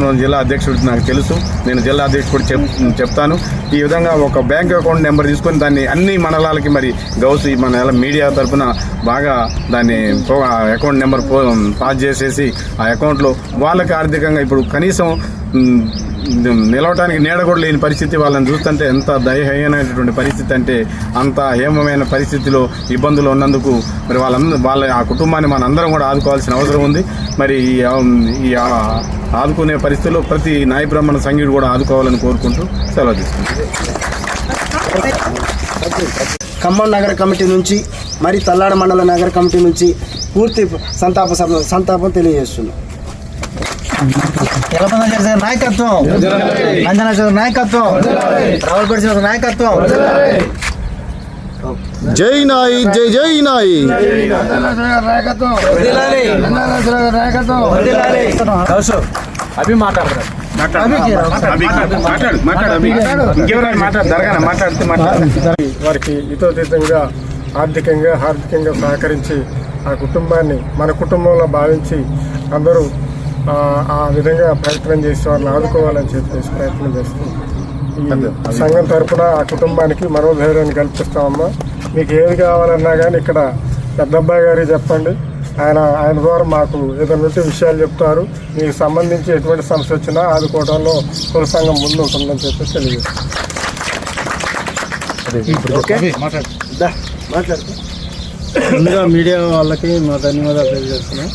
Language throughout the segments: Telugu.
ఉన్న జిల్లా అధ్యక్షుడు నాకు తెలుసు, నేను జిల్లా అధ్యక్షుడు చెప్తాను. ఈ విధంగా ఒక బ్యాంక్ అకౌంట్ నెంబర్ తీసుకొని దాన్ని అన్ని మండలాలకి మరి గౌసి మన మీడియా తరఫున బాగా దాన్ని అకౌంట్ నెంబర్ పాస్ చేసేసి ఆ అకౌంట్లో వాళ్ళకి ఆర్థికంగా ఇప్పుడు కనీసం నిలవటానికి నీడ కూడా లేని పరిస్థితి, వాళ్ళని చూస్తుంటే ఎంత దయహీనమైనటువంటి పరిస్థితి అంటే అంత హేమమైన పరిస్థితిలో ఇబ్బందులు ఉన్నందుకు మరి వాళ్ళ ఆ కుటుంబాన్ని మనందరం కూడా ఆదుకోవాల్సిన అవసరం ఉంది. మరి ఈ ఆదుకునే పరిస్థితిలో ప్రతి నాయ బ్రాహ్మణ సంఘీయుడు కూడా ఆదుకోవాలని కోరుకుంటూ సెలవు తీసుకుంటాం. ఖమ్మం నగర కమిటీ నుంచి మరి తల్లాడ మండల నగర కమిటీ నుంచి పూర్తి సంతాపం తెలియజేస్తున్నాం. నాయకత్వం, అంజనా చౌదరి నాయకత్వం, రావులపేట చౌదరి నాయకత్వం. జై నాయి, జై జై నాయి. అభి మాట్లాడతారు. వారికి హితోతీతంగా ఆర్థికంగా సహకరించి ఆ కుటుంబాన్ని మన కుటుంబంలో భావించి అందరూ ఆ విధంగా ప్రయత్నం చేసి వారిని ఆదుకోవాలని చెప్పేసి ప్రయత్నం చేస్తూ ఈ సంఘం తరఫున ఆ కుటుంబానికి మనోధైర్యాన్ని కల్పిస్తామమ్మా. మీకు ఏది కావాలన్నా కానీ ఇక్కడ పెద్దబ్బాయి గారికి చెప్పండి, ఆయన ద్వారా మాకు ఏదైనా విషయాలు చెప్తారు. మీకు సంబంధించి ఎటువంటి సమస్య వచ్చినా ఆదుకోవడంలో కుల సంఘం ముందు ఉంటుందని చెప్పి తెలియజేస్తాం. ముందుగా మీడియా వాళ్ళకి మా ధన్యవాదాలు తెలియజేస్తున్నాం.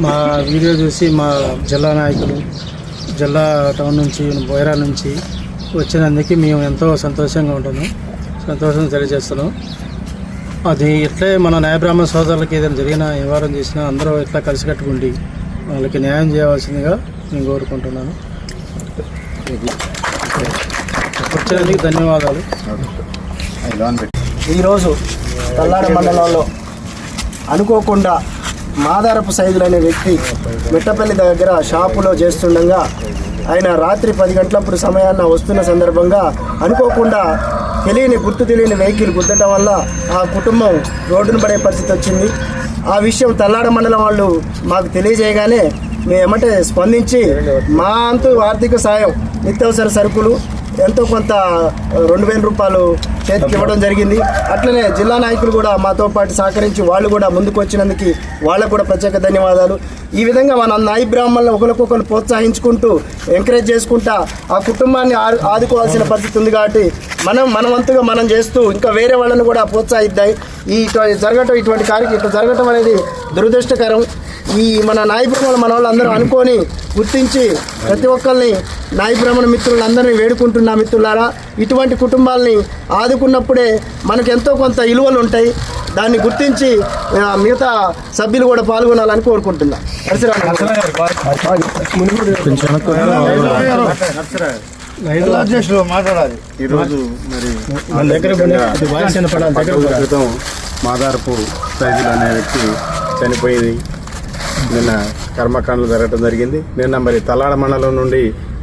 మా వీడియో చూసి మా జిల్లా నాయకులు జిల్లా టౌన్ నుంచి బోయరా నుంచి వచ్చినందుకు మేము ఎంతో సంతోషంగా ఉంటున్నాం, సంతోషం తెలియజేస్తున్నాం. అది ఇట్లే మన న్యాయ బ్రాహ్మణ సోదరులకి ఏదైనా జరిగినా వ్యవహారం చేసినా అందరూ ఇట్లా కలిసికట్టుకుండి వాళ్ళకి న్యాయం చేయవలసిందిగా నేను కోరుకుంటున్నాను. వచ్చినందుకు ధన్యవాదాలు. ఈరోజు తల్లాడ మండలంలో అనుకోకుండా మాదారపు సైదులు అనే వ్యక్తి మిట్టపల్లి దగ్గర షాపులో చేస్తుండగా ఆయన రాత్రి 10 గంటలప్పుడు సమయాన్న వస్తున్న సందర్భంగా అనుకోకుండా గుర్తు తెలియని వెహికల్ గుద్దటం వల్ల ఆ కుటుంబం రోడ్డును పడే పరిస్థితి వచ్చింది. ఆ విషయం తల్లాడ మండలం వాళ్ళు మాకు తెలియజేయగానే మేము ఏమంటే స్పందించి మా అంతు ఆర్థిక సాయం నిత్యావసర సరుకులు ఎంతో కొంత 2000 రూపాయలు చేతికి ఇవ్వడం జరిగింది. అట్లనే జిల్లా నాయకులు కూడా మాతో పాటు సహకరించి వాళ్ళు కూడా ముందుకు వచ్చినందుకు వాళ్ళకు కూడా ప్రత్యేక ధన్యవాదాలు. ఈ విధంగా మన నాయి బ్రాహ్మణులను ఒకరికొకరు ప్రోత్సహించుకుంటూ ఎంకరేజ్ చేసుకుంటా ఆ కుటుంబాన్ని ఆదుకోవాల్సిన పరిస్థితి ఉంది. కాబట్టి మన వంతుగా మనం చేస్తూ ఇంకా వేరే వాళ్ళని కూడా ప్రోత్సహిద్దాయి. ఇటువంటి కార్యక్రమం ఇట్లా జరగటం అనేది దురదృష్టకరం. ఈ మన నాయ బ్రాహ్మణులు మన వాళ్ళందరూ అనుకొని గుర్తించి ప్రతి ఒక్కరిని నాయ బ్రాహ్మణ మిత్రులందరినీ వేడుకుంటున్నా. మిత్రులారా, ఇటువంటి కుటుంబాలని ఆదుకున్నప్పుడే మనకు ఎంతో కొంత విలువలు ఉంటాయి. దాన్ని గుర్తించి మిగతా సభ్యులు కూడా పాల్గొనాలని కోరుకుంటున్నా. ఈరోజు క్రితం మాదారపు సైదులు అనే వ్యక్తి చనిపోయింది. నిన్న కర్మకాండలు జరగడం జరిగింది. నిన్న మరి తల్లాడ మండలం నుండి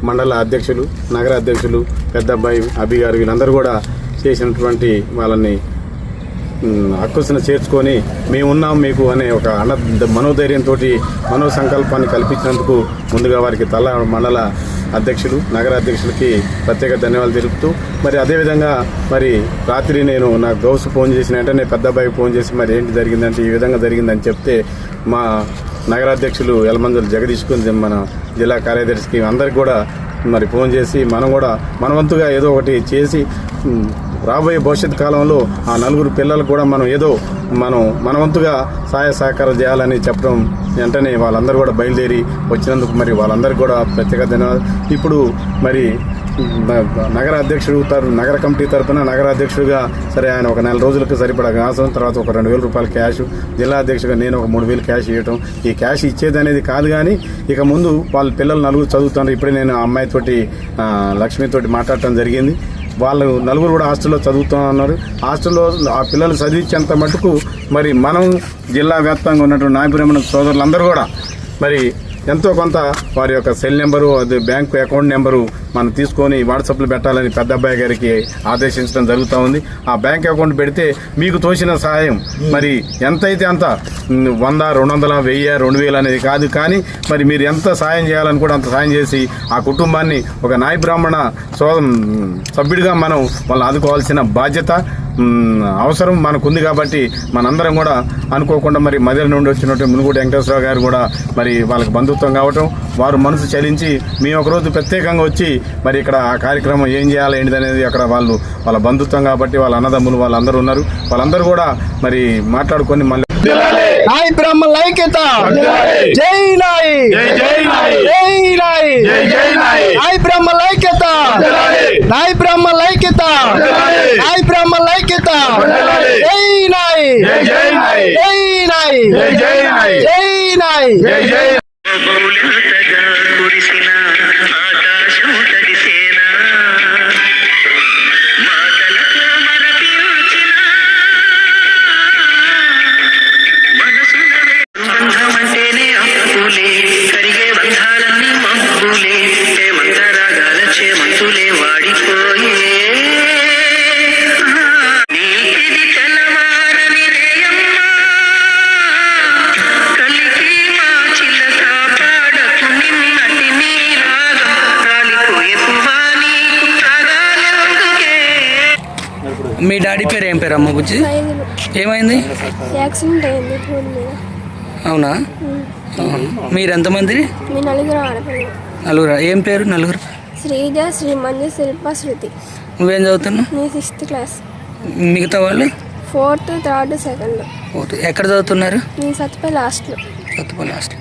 మండల అధ్యక్షులు, నగర అధ్యక్షులు, పెద్దబ్బాయి అభి గారు వీళ్ళందరూ కూడా చేసినటువంటి వాళ్ళని హక్కును చేర్చుకొని మేమున్నాం మీకు అనే ఒక మనోధైర్యంతో మనోసంకల్పాన్ని కల్పించినందుకు ముందుగా వారికి తల్లాడ మండల అధ్యక్షులు, నగర అధ్యక్షులకి ప్రత్యేక ధన్యవాదాలు తెలుపుతూ మరి అదేవిధంగా మరి రాత్రి నేను నాకు గౌసు ఫోన్ చేసిన వెంటనే పెద్దబ్బాయికి ఫోన్ చేసి మరి ఏంటి జరిగిందంటే ఈ విధంగా జరిగిందని చెప్తే మా నగరాధ్యక్షులు యలమందుల జగదీష్కు మన జిల్లా కార్యదర్శికి అందరికి కూడా మరి ఫోన్ చేసి మనం కూడా మన వంతుగా ఏదో ఒకటి చేసి రాబోయే భవిష్యత్ కాలంలో ఆ 4 పిల్లలకు కూడా మనం ఏదో మన వంతుగా సహాయ సహకారం చేయాలని చెప్పడం వెంటనే వాళ్ళందరూ కూడా బయలుదేరి వచ్చినందుకు మరి వాళ్ళందరికీ కూడా ప్రత్యేక ధన్యవాదాలు. ఇప్పుడు మరి నగర అధ్యక్షుడు నగర కమిటీ తరఫున నగర అధ్యక్షుడిగా సరే ఆయన ఒక 4 రోజులకు సరిపడా అవసరం, తర్వాత ఒక 2000 రూపాయల క్యాష్, జిల్లా అధ్యక్షుడిగా నేను ఒక 3000 క్యాష్ ఇవ్వటం. ఈ క్యాష్ ఇచ్చేది అనేది కాదు కానీ ఇక ముందు వాళ్ళ పిల్లలు 4 చదువుతున్నారు. ఇప్పుడే నేను ఆ అమ్మాయితోటి లక్ష్మితోటి మాట్లాడటం జరిగింది. వాళ్ళు 4 కూడా హాస్టల్లో చదువుతున్నారు. హాస్టల్లో ఆ పిల్లలు చదివించేంత మటుకు మరి మనం జిల్లా వ్యాప్తంగా ఉన్నటువంటి నాయ బ్రాహ్మణ సోదరులందరూ కూడా మరి ఎంతో కొంత వారి యొక్క సెల్ నెంబరు, అది బ్యాంకు అకౌంట్ నెంబరు మనం తీసుకొని వాట్సాప్లో పెట్టాలని పెద్ద అబ్బాయి గారికి ఆదేశించడం జరుగుతూ ఉంది. ఆ బ్యాంక్ అకౌంట్ పెడితే మీకు తోచిన సహాయం మరి ఎంతైతే అంత 100, 200, 1000, 2000 అనేది కాదు, కానీ మరి మీరు ఎంత సాయం చేయాలని కూడా అంత సాయం చేసి ఆ కుటుంబాన్ని ఒక నాయ బ్రాహ్మణ సభ్యుడిగా మనం వాళ్ళని ఆదుకోవాల్సిన బాధ్యత అవసరం మనకుంది. కాబట్టి మనందరం కూడా అనుకోకుండా మరి మధ్య నుండి వచ్చినట్టు మునుగోడు వెంకటేశ్వరరావు గారు కూడా మరి వాళ్ళకి బంధుత్వం కావటం, వారు మనసు చలించి మేము ఒకరోజు ప్రత్యేకంగా వచ్చి మరి ఇక్కడ ఆ కార్యక్రమం ఏం చేయాలి ఏంటిది అనేది అక్కడ వాళ్ళ బంధుత్వం కాబట్టి వాళ్ళ అన్నదమ్ములు వాళ్ళందరూ ఉన్నారు. వాళ్ళందరూ కూడా మరి మాట్లాడుకొని మళ్ళీ నాయి బ్రాహ్మణ ఐక్యత, జై నాయి, జై నాయి, నాయి బ్రాహ్మణ ఐక్యత, నాయి బ్రాహ్మణ ఐక్యత, నాయి బ్రాహ్మణ ఐక్యత, జై నాయి, జై నాయి, జై నాయి. కురిసిన ఆకాశం తడిసేనా మాటలతో మరపించిన మనసులవే బంధమంటేనే అప్పులే కరిగే బంధాలన్నీ మబ్బులే మంతరాగాల చేమంతులే వాడిపోయే నీది తెల్లవారని రేయమ్మా కలికి మా చిల్లక పాడకు నిన్నటి నీరాగం రాలిపోయే పువ్వా నీకు తాగాలందుకే. మీ డాడీ పేరు ఏం పేరు అమ్మ బుజ్జి? ఐదులు ఏమైంది? యాక్సిడెంట్ అయింది రోడ్డు మీద. అవునా? మీరు ఎంతమంది? మీ నలుగురు ఆడపిల్లలు. నలుగురు. ఏం పేరు నలుగురు? శ్రీజ, శ్రీమంజు, శిల్ప, శృతి. నువ్వేం చదువుతున్నావు? నీ 6th క్లాస్. మిగతా వాళ్ళు? 4th, 3rd, 2nd. ఎక్కడ చదువుతున్నారు? నీ సత్తుపై లాస్ట్లో. చదువుకోవాలి లాస్ట్.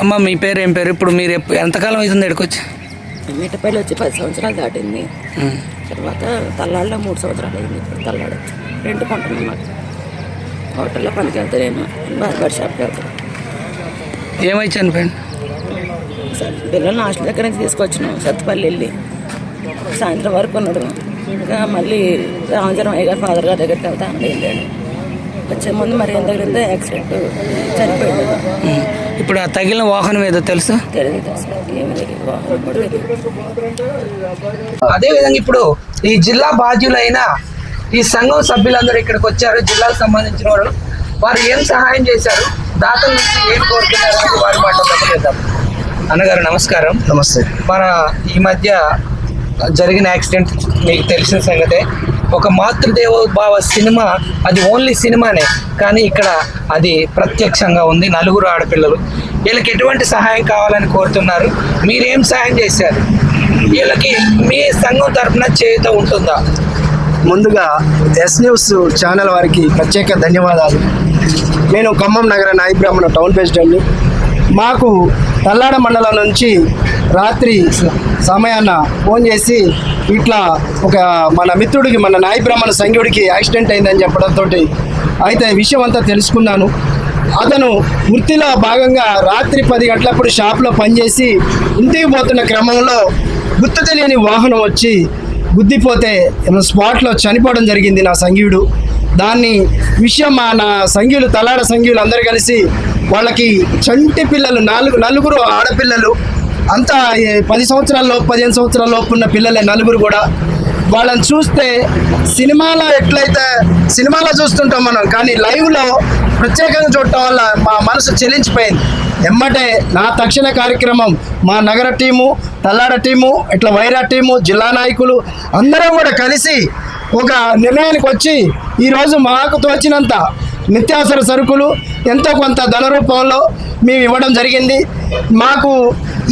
అమ్మ మీ పేరు ఏం పేరు? ఇప్పుడు మీరు ఎంతకాలం అవుతుంది ఎక్కడికొచ్చి? మిట్టపల్లి వచ్చి 10 సంవత్సరాలు దాటింది. తర్వాత తల్లాళ్ళలో 3 సంవత్సరాలు అయింది. ఇప్పుడు తల్లాడ రెంట్ కొంటున్నాను. నాకు హోటల్లో పనికి వెళ్తా, నేను బార్బర్ షాప్కి వెళ్తాను. ఏమై చనిపోయింది? పిల్లల్ని హాస్టల్ దగ్గర నుంచి తీసుకొచ్చినాం. సత్తుపల్లి వెళ్ళి సాయంత్రం వరకు ఉన్నాడు. ఇంకా మళ్ళీ రామచరం అయ్య గారు ఫాదర్ గారి దగ్గరికి వెళ్తా అని వెళ్ళాడు. వచ్చే ముందు మరి ఎంత దగ్గర యాక్సిడెంట్ చనిపోయాడు. ఇప్పుడు ఆ తగిలిన వాహనం ఏదో తెలుసా? తెలియదు అసలు, ఏమి తెలియదు, వాహనం కూడా తెలియదు. అదేవిధంగా ఇప్పుడు ఈ జిల్లా బాధ్యులైన ఈ సంఘం సభ్యులందరూ ఇక్కడికి వచ్చారు. జిల్లాకు సంబంధించిన వాళ్ళు వారు ఏం సహాయం చేశారు, దాతల నుంచి ఏం కోరుతున్నారు అనేది వారి మాటల్లో చేద్దాం. అన్నగారు నమస్కారం. నమస్తే. మన ఈ మధ్య జరిగిన యాక్సిడెంట్ మీకు తెలిసిన సంగతే. ఒక మాతృదేవోభావ సినిమా, అది ఓన్లీ సినిమానే, కానీ ఇక్కడ అది ప్రత్యక్షంగా ఉంది. 4 ఆడపిల్లలు. వీళ్ళకి ఎటువంటి సహాయం కావాలని కోరుతున్నారు? మీరేం సహాయం చేశారు? వీళ్ళకి మీ సంఘం తరఫున చేయుత ఉంటుందా? ముందుగా ఎస్ న్యూస్ ఛానల్ వారికి ప్రత్యేక ధన్యవాదాలు. నేను ఖమ్మం నగర నాయి బ్రాహ్మణ టౌన్ ప్రెసిడెంట్ని. మాకు తల్లాడ మండలం నుంచి రాత్రి సమయాన ఫోన్ చేసి ఇట్లా ఒక మన మిత్రుడికి, మన నాయి బ్రాహ్మణ సంఘుడికి యాక్సిడెంట్ అయిందని చెప్పడంతో అయితే విషయం అంతా తెలుసుకున్నాను. అతను వృత్తిలో భాగంగా రాత్రి 10 గంటలప్పుడు షాప్లో పనిచేసి ఇంటికి పోతున్న క్రమంలో గుర్తు తెలియని వాహనం వచ్చి గుద్దిపోతే స్పాట్లో చనిపోవడం జరిగింది నా సంఘీయుడు. దాన్ని విషయం మా నా సంఘీయులు, తలాడ సంఘీయులు అందరూ కలిసి వాళ్ళకి చంటి పిల్లలు 4 ఆడపిల్లలు, అంతా 10 సంవత్సరాల లోపు 15 సంవత్సరాల లోపు ఉన్న పిల్లలే 4 కూడా. వాళ్ళని చూస్తే సినిమాలో ఎట్లయితే సినిమాలో చూస్తుంటాం మనం, కానీ లైవ్లో ప్రత్యేకంగా చూడటం వల్ల మా మనసు చెలించిపోయింది. ఎమ్మటే నా తక్షణ కార్యక్రమం మా నగర టీము, తల్లాడ టీము, ఇట్లా వైరా టీము, జిల్లా నాయకులు అందరం కూడా కలిసి ఒక నిర్ణయానికి వచ్చి ఈరోజు మాకు తోచినంత నిత్యావసర సరుకులు ఎంతో కొంత ధన రూపంలో మేము ఇవ్వడం జరిగింది. మాకు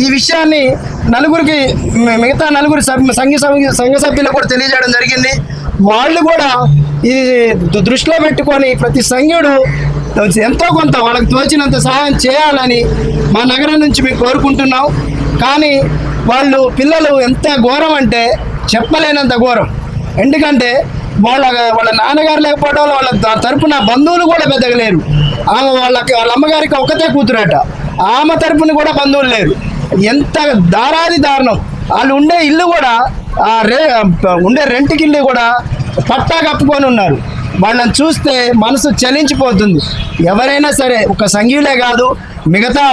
ఈ విషయాన్ని మిగతా 4 సంఘ సభ్యులకు కూడా తెలియజేయడం జరిగింది. వాళ్ళు కూడా ఇది దృష్టిలో పెట్టుకొని ప్రతి సంఘుడు ఎంతో కొంత వాళ్ళకి తోచినంత సహాయం చేయాలని మా నగరం నుంచి మేము కోరుకుంటున్నాం. కానీ పిల్లలు ఎంత ఘోరం అంటే చెప్పలేనంత ఘోరం. ఎందుకంటే వాళ్ళ నాన్నగారు లేకపోవడం వల్ల వాళ్ళ తరపున బంధువులు కూడా పెద్దగా లేరు. వాళ్ళ అమ్మగారికి ఒకతే కూతురట, ఆమె తరపున కూడా బంధువులు లేరు. ఎంత దారుణం. వాళ్ళు ఉండే ఇల్లు కూడా ఉండే రెంట్కి ఇల్లు కూడా పట్టా కప్పుకొని ఉన్నారు. వాళ్ళని చూస్తే మనసు చలించిపోతుంది. ఎవరైనా సరే, ఒక సంఘీయులే కాదు, మిగతా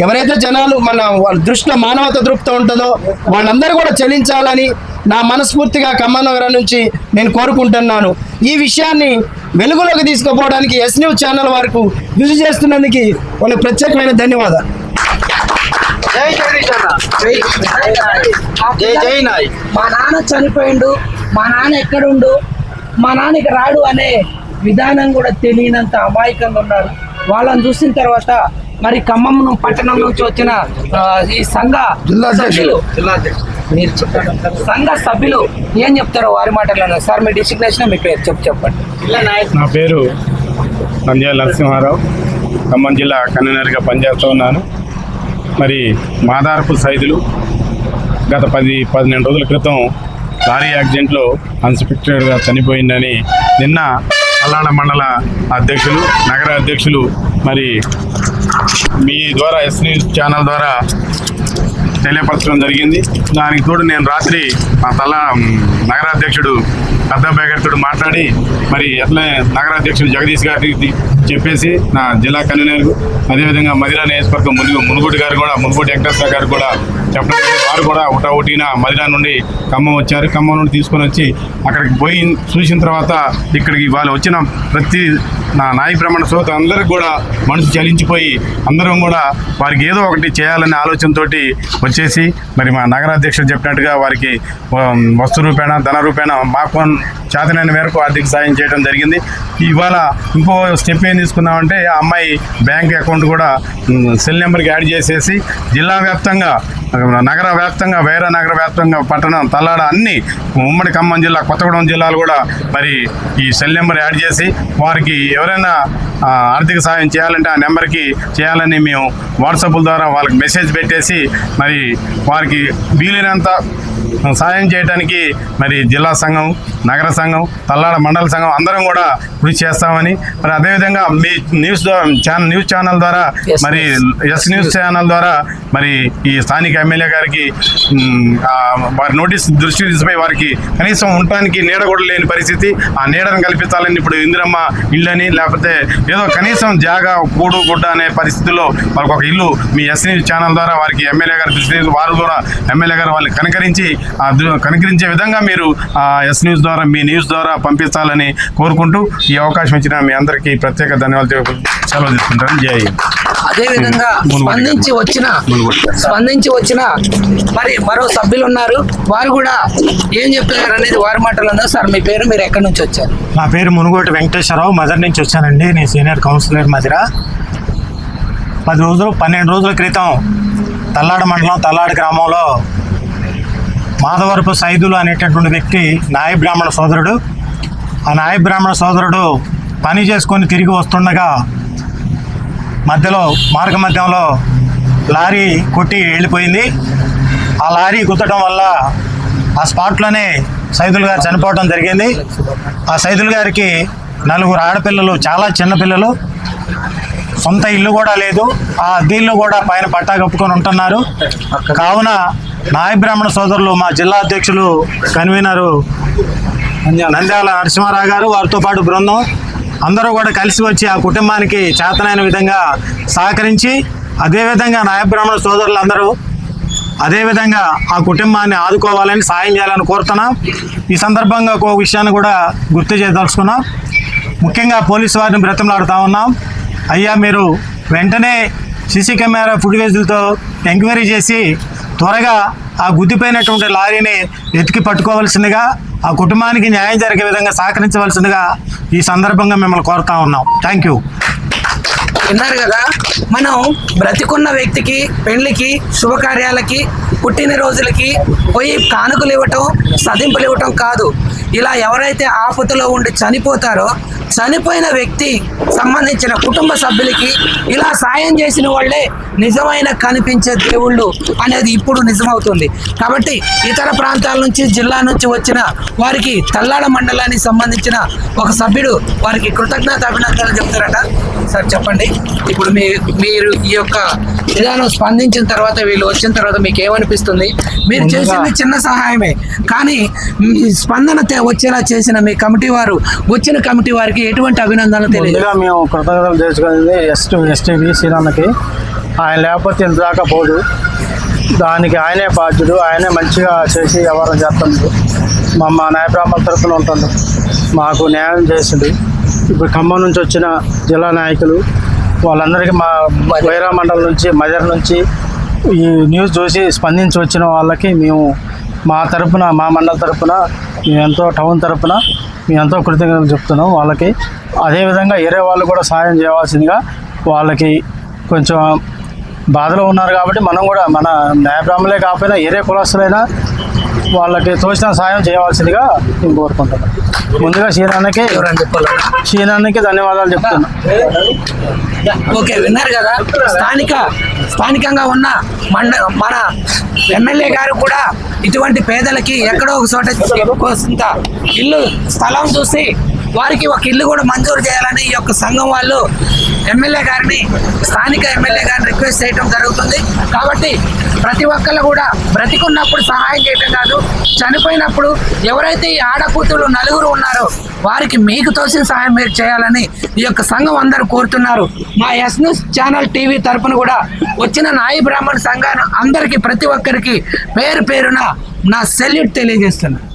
ఎవరైతే జనాలు మన వాళ్ళ దృష్టిలో మానవత దృక్పథం ఉంటుందో వాళ్ళందరూ కూడా చెల్లించాలని నా మనస్ఫూర్తిగా ఖమ్మం నగరం నుంచి నేను కోరుకుంటున్నాను. ఈ విషయాన్ని వెలుగులోకి తీసుకుపోవడానికి ఎస్ న్యూస్ ఛానల్ వరకు కృషి చేస్తున్నందుకు వాళ్ళకి ప్రత్యేకమైన ధన్యవాదాలు. మా నాన్న చనిపోయిండు, మా నాన్న ఎక్కడుండు, మా నాన్నకి రాడు అనే విధానం కూడా తెలియనంత అమాయకంగా ఉన్నారు. వాళ్ళని చూసిన తర్వాత మరి ఖమ్మం పట్టణం నుంచి వచ్చిన ఈ సంఘ సభ్యులు మీరు చెప్పండి, సంఘ సభ్యులు ఏం చెప్తారో వారి మాటల్లో. సార్ మీ డిసిగ్నేషన్, మీ పేరు చెప్పండి. నా పేరు నంద్యాల నరసింహారావు, ఖమ్మం జిల్లా కన్వీనర్గా పనిచేస్తూ ఉన్నాను. మరి మాదారపు సైదులు గత 10-12 రోజుల క్రితం లారీ యాక్సిడెంట్లో అన్ఎక్స్పెక్టెడ్గా చనిపోయిందని నిన్న తల్లాడ మండల అధ్యక్షులు, నగర అధ్యక్షులు మరి మీ ద్వారా ఎస్ న్యూస్ ఛానల్ ద్వారా తెలియపరచడం జరిగింది. దానికి తోడు నేను రాత్రి మా నగరాధ్యక్షుడు పెద్దబ్బాయి గారితో మాట్లాడి మరి ఎట్లా నగరాధ్యక్షుడు జగదీష్ గారికి చెప్పేసి నా జిల్లా కన్వీనర్, అదేవిధంగా మదిరా నియోజకవర్గం మునుగోటి గారు కూడా, మునుగోటి వెంకటేశ్వర గారు కూడా చెప్పడం, వారు కూడా ఒకటిన మదిరా నుండి ఖమ్మం వచ్చారు. ఖమ్మం నుండి తీసుకొని వచ్చి అక్కడికి పోయి చూసిన తర్వాత ఇక్కడికి వాళ్ళు వచ్చిన ప్రతి నా నాయ బ్రాహ్మణ సోదరు అందరికి కూడా మనసు చలించిపోయి అందరం కూడా వారికి ఏదో ఒకటి చేయాలనే ఆలోచనతోటి వచ్చేసి మరి మా నగరాధ్యక్షుడు చెప్పినట్టుగా వారికి వస్తు రూపేణ, ధన రూపేణ మాకు చేతనైన మేరకు ఆర్థిక సాయం చేయడం జరిగింది. ఇవాళ ఇంకో స్టెప్ ఏం తీసుకున్నామంటే ఆ అమ్మాయి బ్యాంక్ అకౌంట్ కూడా సెల్ నెంబర్కి యాడ్ చేసేసి జిల్లా వ్యాప్తంగా, నగర వ్యాప్తంగా, వేరే నగర వ్యాప్తంగా, పట్టణం, తల్లాడ అన్ని ఉమ్మడి ఖమ్మం జిల్లా, కొత్తగూడెం జిల్లాలు కూడా మరి ఈ సెల్ నెంబర్ యాడ్ చేసి వారికి ఎవరైనా ఆర్థిక సాయం చేయాలంటే ఆ నెంబర్కి చేయాలని మేము వాట్సాప్ల ద్వారా వాళ్ళకి మెసేజ్ పెట్టేసి మరి వారికి వీలైనంత సాయం చేయడానికి మరి జిల్లా సంఘం, నగర సంఘం, తల్లాడ మండల సంఘం అందరం కూడా కృషి చేస్తామని, మరి అదేవిధంగా మీ న్యూస్ ఛానల్ ద్వారా మరి ఎస్ న్యూస్ ఛానల్ ద్వారా మరి ఈ స్థానిక ఎమ్మెల్యే గారికి వారి నోటీస్ దృష్టి తీసిపోయి వారికి కనీసం ఉండటానికి నీడ కూడా లేని పరిస్థితి, ఆ నీడను కల్పించాలని ఇప్పుడు ఇందిరమ్మ ఇళ్ళని లేకపోతే ఏదో కనీసం జాగా కూడు గుడ్డ అనే పరిస్థితుల్లో వాళ్ళకి ఒక ఇల్లు మీ ఎస్ న్యూస్ ఛానల్ ద్వారా వారికి ఎమ్మెల్యే గారి దృష్టి, వారు కూడా ఎమ్మెల్యే గారు వాళ్ళని కనికరించే విధంగా మీరు ఎస్ న్యూస్ ద్వారా, మీ న్యూస్ ద్వారా పంపించాలని కోరుకుంటూ ఈ అవకాశం ఇచ్చిన మీ అందరికీ ప్రత్యేక ధన్యవాదాలు సెలవు తీసుకుంటాను. జై. అదేవిధంగా స్పందించి వచ్చిన మరి మరో సభ్యులు ఉన్నారు, వారు కూడా ఏం చెప్తున్నారు అనేది వారి మాటలు. సార్ మీ పేరు, మీరు ఎక్కడి నుంచి వచ్చారు? నా పేరు మునుగోటి వెంకటేశ్వరరావు, మదర్ నుంచి వచ్చానండి. నేను సీనియర్ కౌన్సిలర్ మదిరా. 12 రోజుల క్రితం తల్లాడ మండలం, తల్లాడ గ్రామంలో మాధవరపు సైదులు అనేటటువంటి వ్యక్తి నాయ బ్రాహ్మణ సోదరుడు. ఆ నాయ బ్రాహ్మణ సోదరుడు పని చేసుకొని తిరిగి వస్తుండగా మార్గ మధ్యంలో లారీ కొట్టి వెళ్ళిపోయింది. ఆ లారీ గుద్దడం వల్ల ఆ స్పాట్లోనే సైదులు గారు చనిపోవడం జరిగింది. ఆ సైదులు గారికి 4 ఆడపిల్లలు, చాలా చిన్నపిల్లలు, సొంత ఇల్లు కూడా లేదు. ఆ అద్దెళ్ళు కూడా పైన పట్టా కప్పుకొని ఉంటున్నారు. కావున నాయ బ్రాహ్మణ సోదరులు, మా జిల్లా అధ్యక్షులు, కన్వీనరు నంద్యాల నరసింహారావు గారు, వారితో పాటు బృందం అందరూ కూడా కలిసి వచ్చి ఆ కుటుంబానికి చేతనైన విధంగా సహకరించి, అదేవిధంగా నాయ బ్రాహ్మణ సోదరులందరూ అదేవిధంగా ఆ కుటుంబాన్ని ఆదుకోవాలని, సాయం చేయాలని కోరుతున్నాం. ఈ సందర్భంగా ఒక విషయాన్ని కూడా గుర్తు చేయదలుచుకున్నాం. ముఖ్యంగా పోలీసు వారిని బ్రతిమలాడుతూ ఉన్నాం. అయ్యా, మీరు వెంటనే సీసీ కెమెరా ఫుటేజ్లతో ఎంక్వైరీ చేసి త్వరగా ఆ గుద్దిపోయినటువంటి లారీని ఎతికి పట్టుకోవాల్సిందిగా, ఆ కుటుంబానికి న్యాయం జరిగే విధంగా సహకరించవలసిందిగా ఈ సందర్భంగా మిమ్మల్ని కోరుతా ఉన్నాం. Thank you. విన్నారు కదా, మనం బ్రతికున్న వ్యక్తికి పెళ్లికి, శుభకార్యాలకి, పుట్టినరోజులకి పోయి కానుకలు ఇవ్వటం, సదింపులు ఇవ్వటం కాదు. ఇలా ఎవరైతే ఆపదలో ఉండి చనిపోతారో చనిపోయిన వ్యక్తి సంబంధించిన కుటుంబ సభ్యులకి ఇలా సాయం చేసిన వాళ్ళే నిజమైన కనిపించే దేవుళ్ళు అనేది ఇప్పుడు నిజమవుతుంది. కాబట్టి ఇతర ప్రాంతాల నుంచి, జిల్లా నుంచి వచ్చిన వారికి తల్లాడ మండలానికి సంబంధించిన ఒక సభ్యుడు వారికి కృతజ్ఞత అభినందనలు చెప్తారట. సార్ చెప్పండి, ఇప్పుడు మీరు ఈ యొక్క విధానం స్పందించిన తర్వాత, వీళ్ళు వచ్చిన తర్వాత మీకు ఏమనిపిస్తుంది? మీరు చేసింది చిన్న సహాయమే, కానీ స్పందన వచ్చేలా చేసిన మీ కమిటీ వారు, వచ్చిన కమిటీ వారికి ఎటువంటి అభినందనలు తెలియదు? మేము కృతజ్ఞతలు చేసుకునేది ఎస్టీబీ శ్రీరామకి. ఆయన లేకపోతే ఇంత దాకా పోదు. దానికి ఆయనే బాధ్యుడు. ఆయనే మంచిగా చేసి వ్యవహారం చేస్తున్నాడు. మా న్యాయబ్రాహ్మణ తరఫున ఉంటాడు. మాకు న్యాయం చేసిండు. ఇప్పుడు ఖమ్మం నుంచి వచ్చిన జిల్లా నాయకులు వాళ్ళందరికీ మా వైరా మండలం నుంచి మదర్ నుంచి ఈ న్యూస్ చూసి స్పందించి వచ్చిన వాళ్ళకి మేము మా తరఫున మా మండల తరఫున మేమెంతో టౌన్ తరఫున మేమెంతో కృతజ్ఞతలు చెప్తున్నాం వాళ్ళకి. అదేవిధంగా వేరే వాళ్ళు కూడా సాయం చేయవలసిందిగా, వాళ్ళకి కొంచెం బాధలో ఉన్నారు కాబట్టి మనం కూడా మన న్యాయబ్రాహ్మణులే కాకపోయినా ఏరే కులస్తులైనా వాళ్ళకి తోచిన సాయం చేయవలసిందిగా నేను కోరుకుంటున్నాను. ముందుగా శ్రీనాన్నకి ధన్యవాదాలు చెప్తున్నా. ఓకే, విన్నారు కదా. స్థానికంగా ఉన్న మన ఎమ్మెల్యే గారు కూడా ఇటువంటి పేదలకి ఎక్కడో ఒక చోట కొంత ఇల్లు స్థలం చూసి వారికి ఒక ఇల్లు కూడా మంజూరు చేయాలని ఈ యొక్క సంఘం వాళ్ళు స్థానిక ఎమ్మెల్యే గారిని రిక్వెస్ట్ చేయడం జరుగుతుంది. కాబట్టి ప్రతి ఒక్కళ్ళు కూడా బ్రతికున్నప్పుడు సహాయం చేయటం కాదు, చనిపోయినప్పుడు ఎవరైతే ఈ ఆడకూతులు నలుగురు ఉన్నారో వారికి మీకు తోసిన సహాయం మీరు చేయాలని ఈ యొక్క సంఘం అందరూ కోరుతున్నారు. మా ఎస్ న్యూస్ ఛానల్ టీవీ తరపున కూడా వచ్చిన నాయి బ్రాహ్మణ సంఘాన్ని అందరికీ ప్రతి ఒక్కరికి పేరు పేరున నా సెల్యూట్ తెలియజేస్తున్నాను.